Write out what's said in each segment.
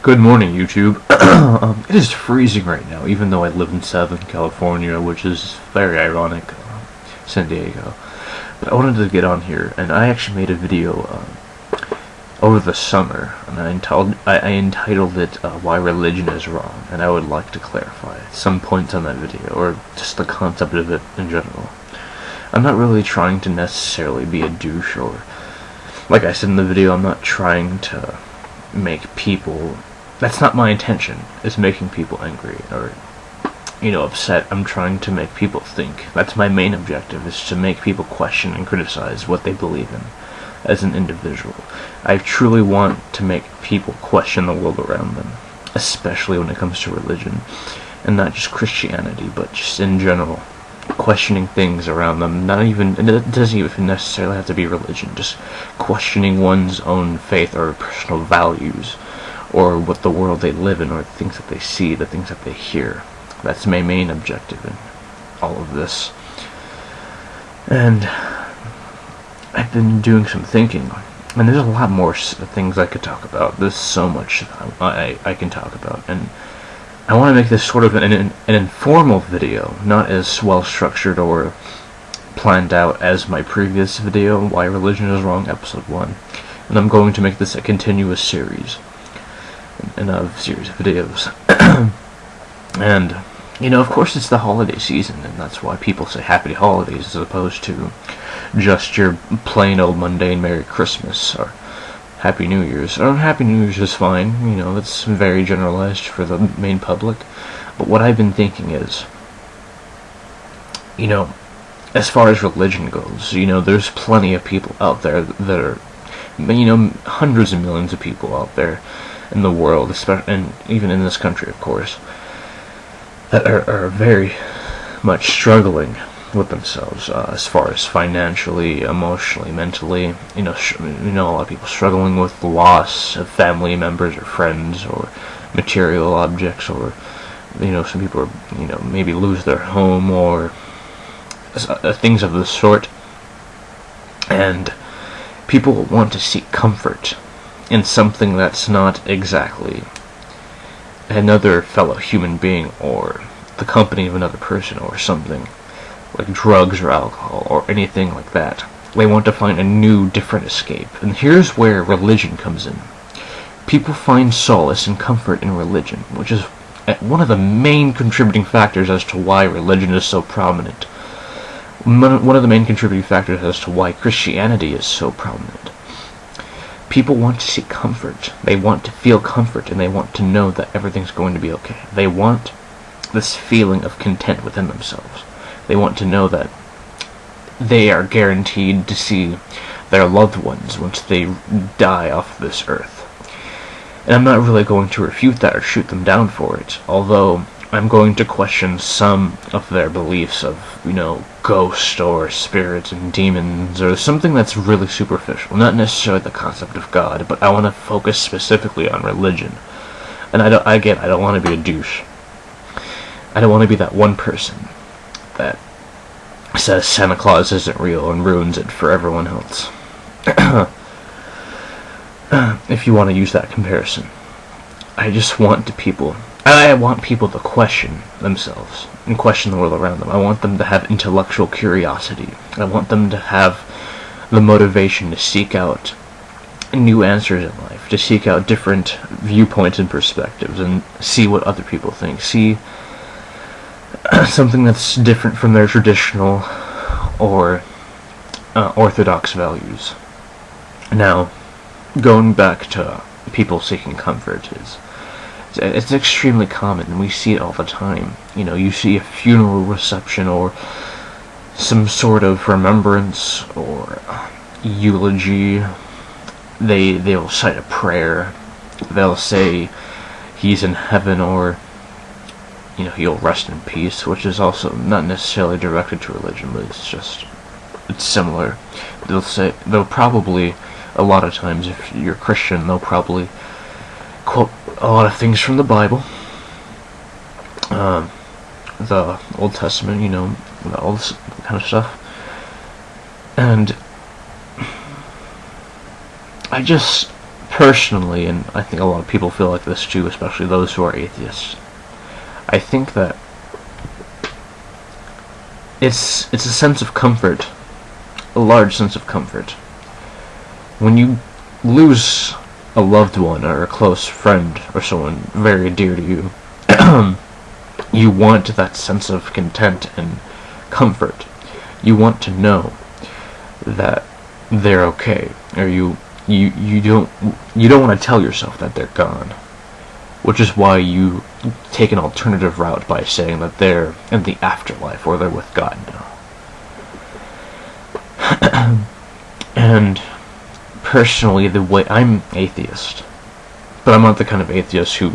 Good morning, YouTube. It is freezing right now, even though I live in Southern California, which is very ironic, San Diego. But I wanted to get on here, and I actually made a video over the summer, and I entitled it Why Religion is Wrong, and I would like to clarify some points on that video, or just the concept of it in general. I'm not really trying to necessarily be a douche, or, like I said in the video, I'm not trying to make people... That's not my intention, is making people angry, or, upset. I'm trying to make people think. That's my main objective, is to make people question and criticize what they believe in as an individual. I truly want to make people question the world around them, especially when it comes to religion, and not just Christianity, but just in general. Questioning things around them, it doesn't even necessarily have to be religion, just questioning one's own faith or personal values, or what the world they live in, or the things that they see, the things that they hear. That's my main objective in all of this. And I've been doing some thinking, and there's a lot more things I could talk about. There's so much I can talk about, and I want to make this sort of an informal video, not as well structured or planned out as my previous video, Why Religion is Wrong, Episode 1. And I'm going to make this a continuous series, and a series of videos. And, of course it's the holiday season, and that's why people say Happy Holidays as opposed to just your plain old mundane Merry Christmas, or Happy New Year's. Happy New Year's is fine, it's very generalized for the main public. But what I've been thinking is, as far as religion goes, there's plenty of people out there that are, hundreds of millions of people out there in the world, especially, and even in this country, of course, that are very much struggling with themselves, as far as financially, emotionally, mentally. A lot of people struggling with the loss of family members or friends, or material objects, or some people are, maybe lose their home, or things of the sort. And people want to seek comfort in something that's not exactly another fellow human being, or the company of another person, or something like drugs or alcohol or anything like that. They want to find a new, different escape. And here's where religion comes in. People find solace and comfort in religion, which is one of the main contributing factors as to why religion is so prominent. One of the main contributing factors as to why Christianity is so prominent. People want to seek comfort. They want to feel comfort, and they want to know that everything's going to be okay. They want this feeling of content within themselves. They want to know that they are guaranteed to see their loved ones once they die off this earth. And I'm not really going to refute that or shoot them down for it, although I'm going to question some of their beliefs of, ghosts or spirits and demons, or something that's really superficial. Not necessarily the concept of God, but I want to focus specifically on religion. And I don't want to be a douche. I don't want to be that one person that says Santa Claus isn't real and ruins it for everyone else. If you want to use that comparison. I want people to question themselves and question the world around them. I want them to have intellectual curiosity. I want them to have the motivation to seek out new answers in life, to seek out different viewpoints and perspectives, and see what other people think. See something that's different from their traditional or orthodox values. Now, going back to people seeking comfort, it's extremely common, and we see it all the time. You see a funeral reception, or some sort of remembrance, or eulogy. They'll cite a prayer. They'll say he's in heaven, or he'll rest in peace, which is also not necessarily directed to religion, but it's similar. They'll probably, a lot of times, if you're Christian, they'll probably quote a lot of things from the Bible, the Old Testament, all this kind of stuff. And I just personally, and I think a lot of people feel like this too, especially those who are atheists, I think that it's a sense of comfort, a large sense of comfort. When you lose a loved one or a close friend or someone very dear to you, you want that sense of content and comfort. You want to know that they're okay, or you don't want to tell yourself that they're gone, which is why you take an alternative route by saying that they're in the afterlife or they're with God now. And personally, the way I'm atheist, but I'm not the kind of atheist who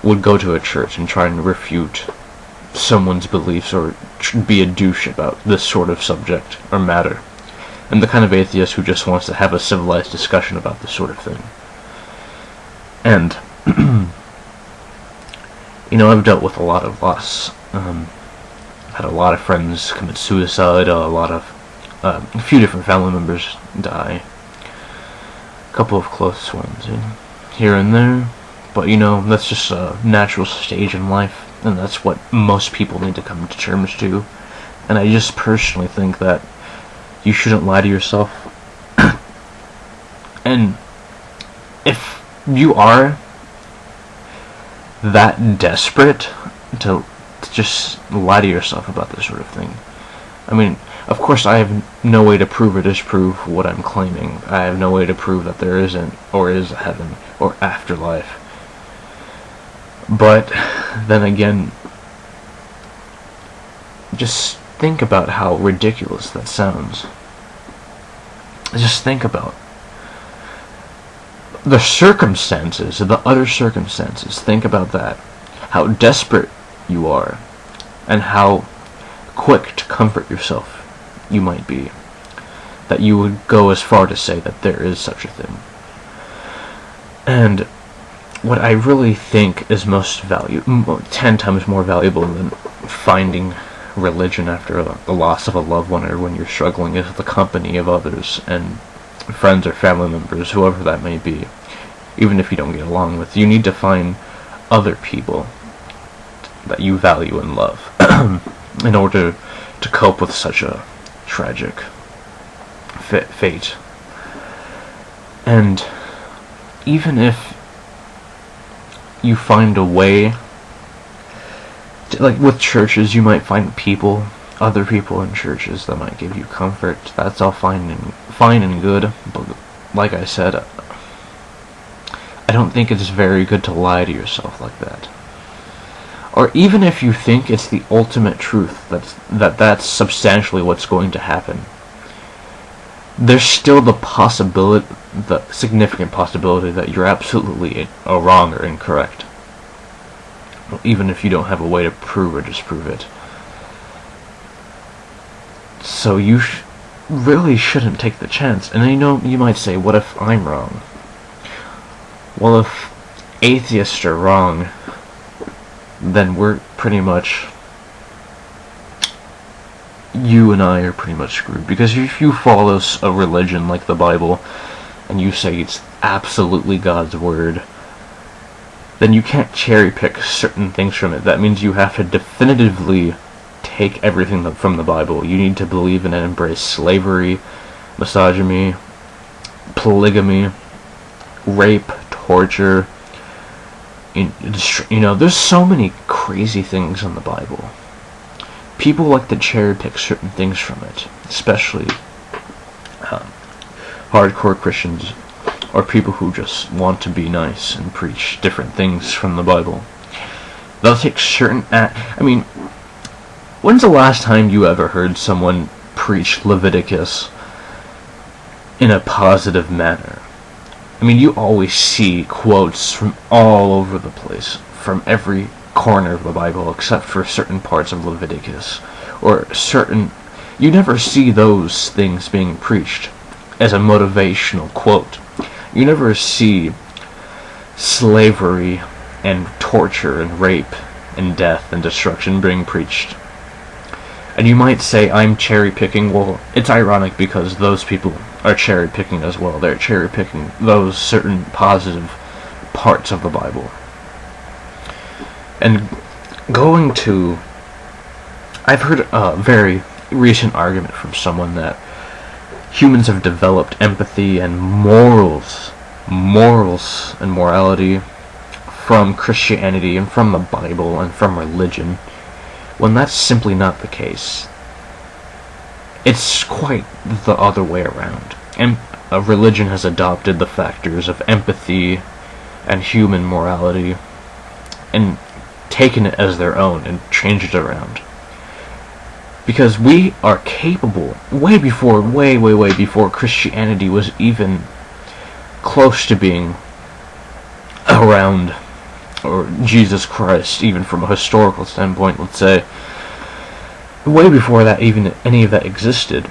would go to a church and try and refute someone's beliefs or be a douche about this sort of subject or matter. I'm the kind of atheist who just wants to have a civilized discussion about this sort of thing. And, I've dealt with a lot of loss. Had a lot of friends commit suicide, a few different family members die. A couple of close ones here and there. But, that's just a natural stage in life, and that's what most people need to come to terms to. And I just personally think that you shouldn't lie to yourself. And if you are that desperate to just lie to yourself about this sort of thing, I mean, of course I have no way to prove or disprove what I'm claiming. I have no way to prove that there isn't or is a heaven or afterlife. But then again, just think about how ridiculous that sounds. Just think about the circumstances, the utter circumstances. Think about that. How desperate you are, and how quick to comfort yourself you might be. That you would go as far to say that there is such a thing. And what I really think is most 10 times more valuable than finding religion after the loss of a loved one or when you're struggling is the company of others and friends or family members, whoever that may be. Even if you don't get along with, you need to find other people that you value and love in order to cope with such a tragic fate. And even if you find a way to, like with churches, you might find other people in churches that might give you comfort. That's all fine and good, but like I said, I don't think it's very good to lie to yourself like that. Or even if you think it's the ultimate truth, that's substantially what's going to happen, there's still the significant possibility that you're absolutely wrong or incorrect, even if you don't have a way to prove or disprove it. So you really shouldn't take the chance. And you might say, what if I'm wrong? Well, if atheists are wrong, then we're pretty much, you and I are pretty much screwed. Because if you follow a religion like the Bible, and you say it's absolutely God's word, then you can't cherry pick certain things from it. That means you have to definitively take everything from the Bible. You need to believe in and embrace slavery, misogyny, polygamy, rape, torture. There's so crazy crazy things in the Bible. People like to cherry pick certain things from it, especially hardcore Christians or people who just want to be nice and preach different things from the Bible. They'll take certain when's the last time you ever heard someone preach Leviticus in a positive manner? You always see quotes from all over the place, from every corner of the Bible, except for certain parts of Leviticus, you never see those things being preached as a motivational quote. You never see slavery and torture and rape and death and destruction being preached. And you might say I'm cherry picking. Well, it's ironic because those people are cherry picking as well. They're cherry picking those certain positive parts of the Bible. And going to, I've heard a very recent argument from someone that humans have developed empathy and morals and morality from Christianity and from the Bible and from religion, when that's simply not the case. It's quite the other way around. And religion has adopted the factors of empathy and human morality and taken it as their own and changed it around. Because we are capable, way before Christianity was even close to being around, or Jesus Christ, even from a historical standpoint, let's say, way before that even any of that existed,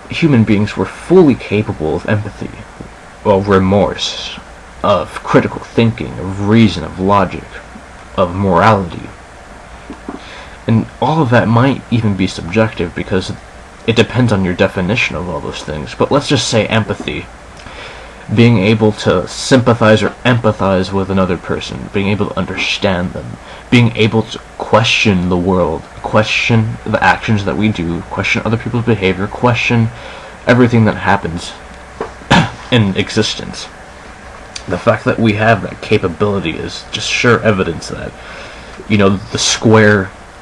human beings were fully capable of empathy, of remorse, of critical thinking, of reason, of logic, of morality. And all of that might even be subjective because it depends on your definition of all those things. But let's just say empathy. Being able to sympathize or empathize with another person, being able to understand them, being able to question the world, question the actions that we do, question other people's behavior, question everything that happens in existence. The fact that we have that capability is just sure evidence that,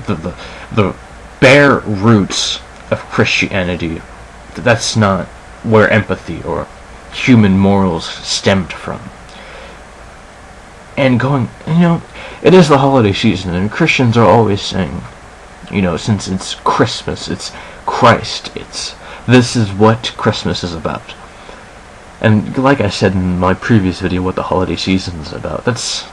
the bare roots of Christianity, that's not where empathy or human morals stemmed from. And it is the holiday season, and Christians are always saying, since it's Christmas, it's Christ, this is what Christmas is about. And like I said in my previous video, what the holiday season is about, it's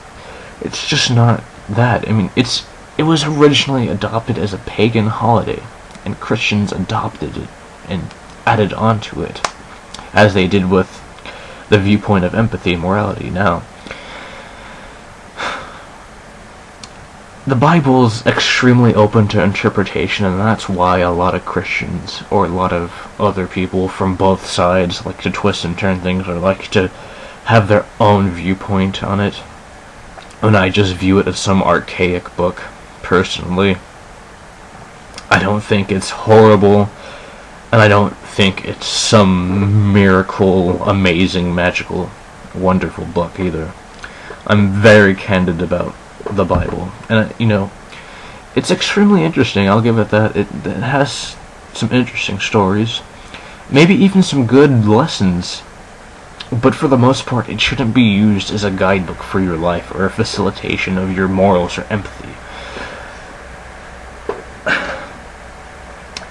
just not that. I mean, it was originally adopted as a pagan holiday, and Christians adopted it and added on to it, as they did with the viewpoint of empathy and morality. Now, the Bible is extremely open to interpretation, and that's why a lot of Christians, or a lot of other people from both sides, like to twist and turn things, or like to have their own viewpoint on it. And I just view it as some archaic book, personally. I don't think it's horrible, and I don't think it's some miracle, amazing, magical, wonderful book either. I'm very candid about the Bible, and it's extremely interesting, I'll give it that. It has some interesting stories, maybe even some good lessons, but for the most part it shouldn't be used as a guidebook for your life or a facilitation of your morals or empathy.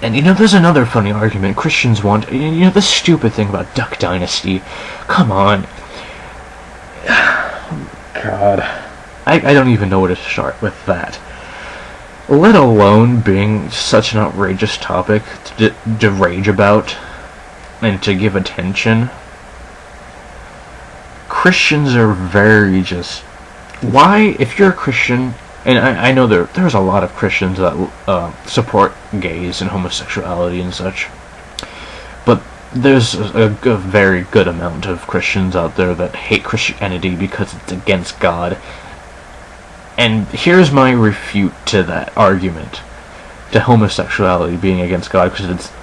And there's another funny argument. Christians want, this stupid thing about Duck Dynasty. Come on. God. I don't even know where to start with that. Let alone being such an outrageous topic to rage about and to give attention. Christians are very just... Why, if you're a Christian... And I know there's a lot of Christians that support gays and homosexuality and such, but there's a very good amount of Christians out there that hate Christianity because it's against God. And here's my refute to that argument, to homosexuality being against God, because it's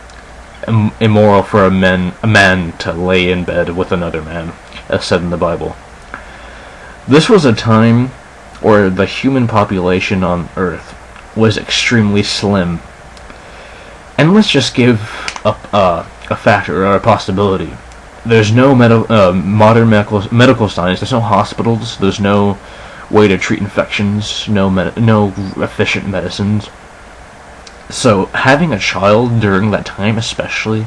immoral for a man to lay in bed with another man, as said in the Bible. This was a time where the human population on Earth was extremely slim. And let's just give a factor or a possibility. There's no modern medical science. There's no hospitals. There's no way to treat infections. No efficient medicines. So having a child during that time, especially,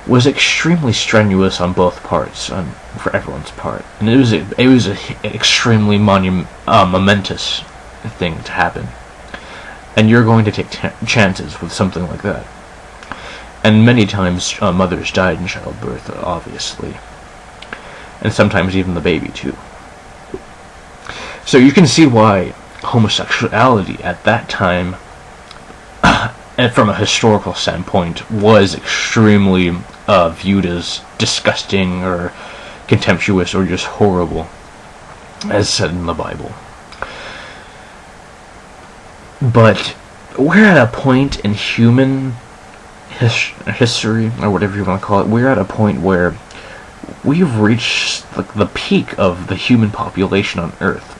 was extremely strenuous on both parts, for everyone's part, and it was an extremely momentous thing to happen. And you're going to take chances with something like that. And many times mothers died in childbirth, obviously, and sometimes even the baby too. So you can see why homosexuality at that time, and from a historical standpoint, was extremely viewed as disgusting or contemptuous or just horrible, as said in the Bible. But we're at a point in human history, or whatever you want to call it, we're at a point where we've reached the peak of the human population on Earth,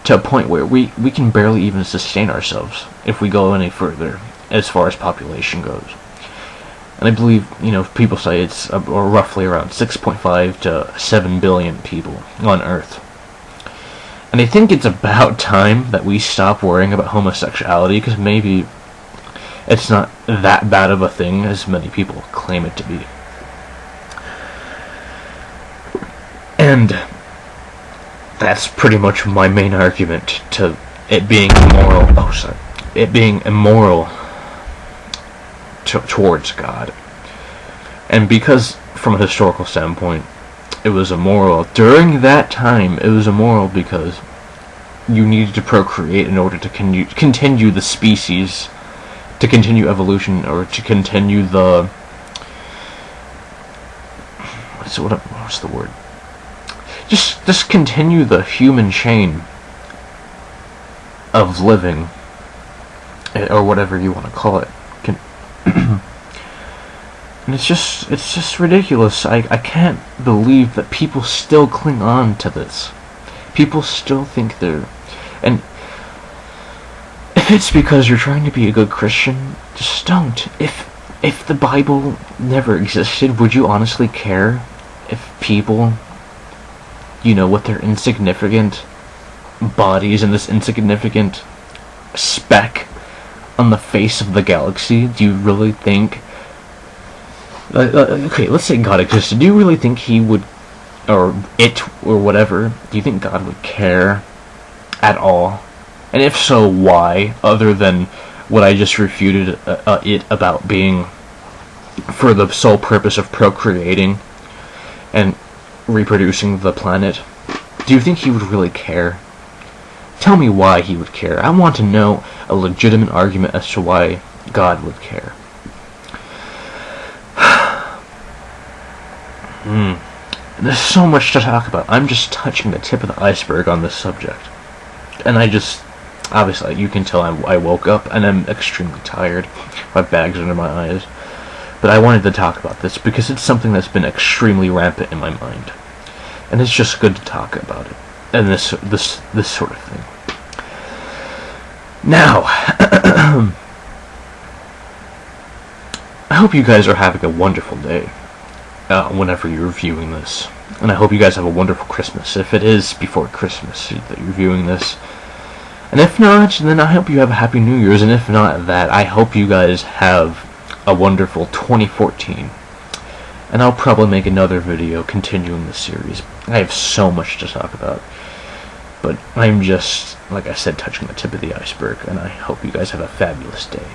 to a point where we can barely even sustain ourselves if we go any further as far as population goes. And I believe, people say it's roughly around 6.5 to 7 billion people on Earth. And I think it's about time that we stop worrying about homosexuality, because maybe it's not that bad of a thing as many people claim it to be. And that's pretty much my main argument to it being immoral. It being immoral towards God. And because, from a historical standpoint, it was immoral during that time, it was immoral because you needed to procreate in order to continue the species, to continue evolution, or to continue the what's the word? Just continue the human chain of living, or whatever you want to call it. And it's just ridiculous. I can't believe that people still cling on to this. People still think they're... And if it's because you're trying to be a good Christian, just don't. If the Bible never existed, would you honestly care if people, with their insignificant bodies and this insignificant speck on the face of the galaxy, do you really think... okay, let's say God existed. Do you really think he would, or it, or whatever, do you think God would care at all? And if so, why? Other than what I just refuted it about being for the sole purpose of procreating and reproducing the planet. Do you think he would really care? Tell me why he would care. I want to know a legitimate argument as to why God would care. There's so much to talk about. I'm just touching the tip of the iceberg on this subject. And obviously, you can tell I woke up and I'm extremely tired. My bag's under my eyes. But I wanted to talk about this because it's something that's been extremely rampant in my mind. And it's just good to talk about it. And this sort of thing. Now, I hope you guys are having a wonderful day whenever you're viewing this. And I hope you guys have a wonderful Christmas, if it is before Christmas that you're viewing this. And if not, then I hope you have a Happy New Year's, and if not that, I hope you guys have a wonderful 2014. And I'll probably make another video continuing the series. I have so much to talk about. But I'm just, like I said, touching the tip of the iceberg, and I hope you guys have a fabulous day.